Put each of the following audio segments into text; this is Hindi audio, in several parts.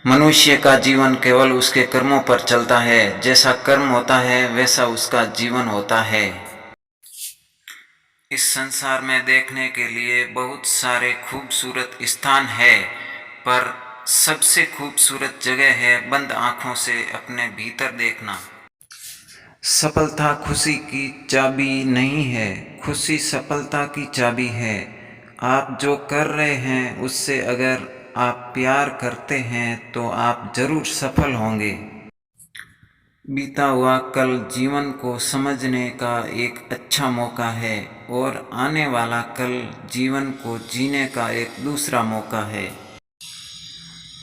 मनुष्य का जीवन केवल उसके कर्मों पर चलता है। जैसा कर्म होता है वैसा उसका जीवन होता है। इस संसार में देखने के लिए बहुत सारे खूबसूरत स्थान है, पर सबसे खूबसूरत जगह है बंद आंखों से अपने भीतर देखना। सफलता खुशी की चाबी नहीं है, खुशी सफलता की चाबी है। आप जो कर रहे हैं उससे अगर आप प्यार करते हैं तो आप जरूर सफल होंगे। बीता हुआ कल जीवन को समझने का एक अच्छा मौका है और आने वाला कल जीवन को जीने का एक दूसरा मौका है।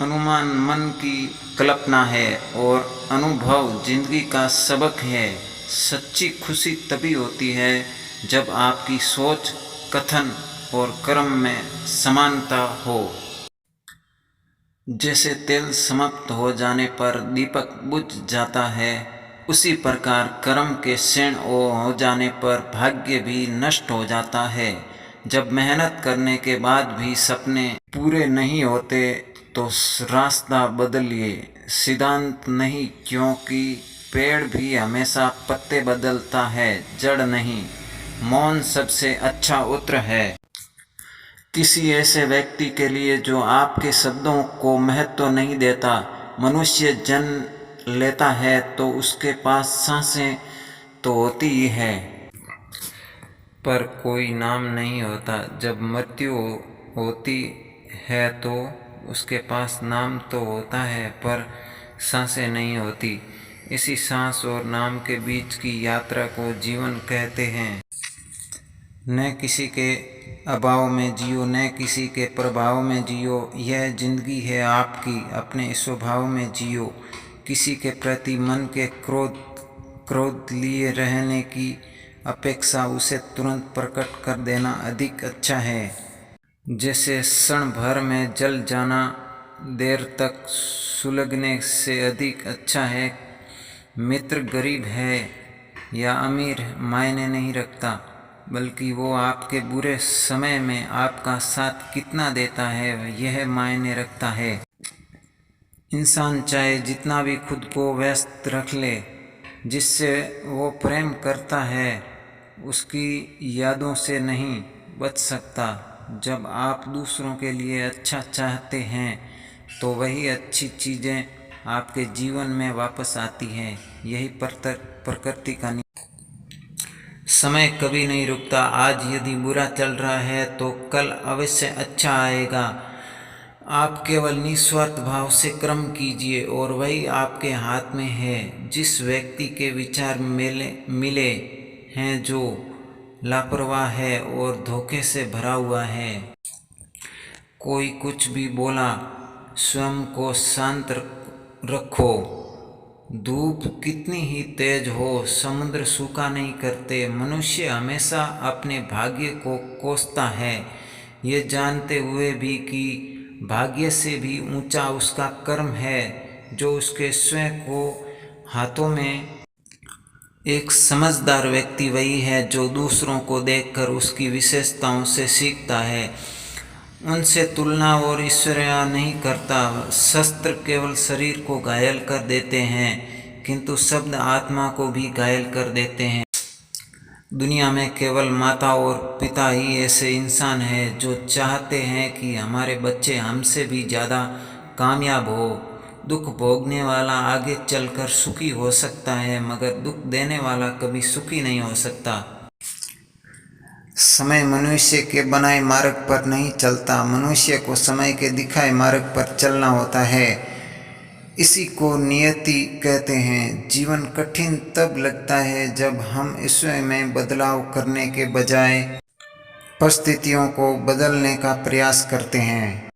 अनुमान मन की कल्पना है और अनुभव जिंदगी का सबक है। सच्ची खुशी तभी होती है जब आपकी सोच, कथन और कर्म में समानता हो। जैसे तेल समाप्त हो जाने पर दीपक बुझ जाता है, उसी प्रकार कर्म के क्षीण हो जाने पर भाग्य भी नष्ट हो जाता है। जब मेहनत करने के बाद भी सपने पूरे नहीं होते तो रास्ता बदलिए। सिद्धांत नहीं, क्योंकि पेड़ भी हमेशा पत्ते बदलता है, जड़ नहीं। मौन सबसे अच्छा उत्तर है। किसी ऐसे व्यक्ति के लिए जो आपके शब्दों को महत्व नहीं देता। मनुष्य जन्म लेता है तो उसके पास सांसें तो होती ही है, पर कोई नाम नहीं होता। जब मृत्यु होती है तो उसके पास नाम तो होता है, पर सांसें नहीं होती। इसी सांस और नाम के बीच की यात्रा को जीवन कहते हैं। न किसी के अभाव में जियो, न किसी के प्रभाव में जियो। यह जिंदगी है आपकी, अपने स्वभाव में जियो। किसी के प्रति मन के क्रोध लिए रहने की अपेक्षा उसे तुरंत प्रकट कर देना अधिक अच्छा है। जैसे क्षण भर में जल जाना देर तक सुलगने से अधिक अच्छा है। मित्र गरीब है या अमीर मायने नहीं रखता, बल्कि वो आपके बुरे समय में आपका साथ कितना देता है यह मायने रखता है। इंसान चाहे जितना भी खुद को व्यस्त रख ले, जिससे वो प्रेम करता है उसकी यादों से नहीं बच सकता। जब आप दूसरों के लिए अच्छा चाहते हैं तो वही अच्छी चीज़ें आपके जीवन में वापस आती हैं। यही प्रकृति का समय कभी नहीं रुकता। आज यदि बुरा चल रहा है तो कल अवश्य अच्छा आएगा। आप केवल निस्वार्थ भाव से कर्म कीजिए और वही आपके हाथ में है। जिस व्यक्ति के विचार मिले हैं जो लापरवाह है और धोखे से भरा हुआ है, कोई कुछ भी बोला स्वयं को शांत रखो। धूप कितनी ही तेज हो समुद्र सूखा नहीं करते। मनुष्य हमेशा अपने भाग्य को कोसता है, ये जानते हुए भी कि भाग्य से भी ऊंचा उसका कर्म है जो उसके स्वयं को हाथों में। एक समझदार व्यक्ति वही है जो दूसरों को देखकर उसकी विशेषताओं से सीखता है, उनसे तुलना और ईर्ष्या नहीं करता। शस्त्र केवल शरीर को घायल कर देते हैं, किंतु शब्द आत्मा को भी घायल कर देते हैं। दुनिया में केवल माता और पिता ही ऐसे इंसान हैं जो चाहते हैं कि हमारे बच्चे हमसे भी ज़्यादा कामयाब हो। दुख भोगने वाला आगे चलकर सुखी हो सकता है, मगर दुख देने वाला कभी सुखी नहीं हो सकता। समय मनुष्य के बनाए मार्ग पर नहीं चलता, मनुष्य को समय के दिखाए मार्ग पर चलना होता है। इसी को नियति कहते हैं। जीवन कठिन तब लगता है जब हम स्वयं में बदलाव करने के बजाय परिस्थितियों को बदलने का प्रयास करते हैं।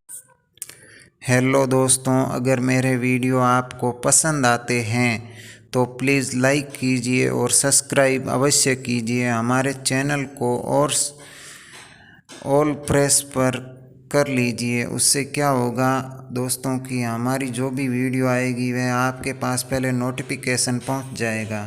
हेलो दोस्तों, अगर मेरे वीडियो आपको पसंद आते हैं तो प्लीज़ लाइक कीजिए और सब्सक्राइब अवश्य कीजिए हमारे चैनल को, और ऑल प्रेस पर कर लीजिए। उससे क्या होगा दोस्तों कि हमारी जो भी वीडियो आएगी वह आपके पास पहले नोटिफिकेशन पहुंच जाएगा।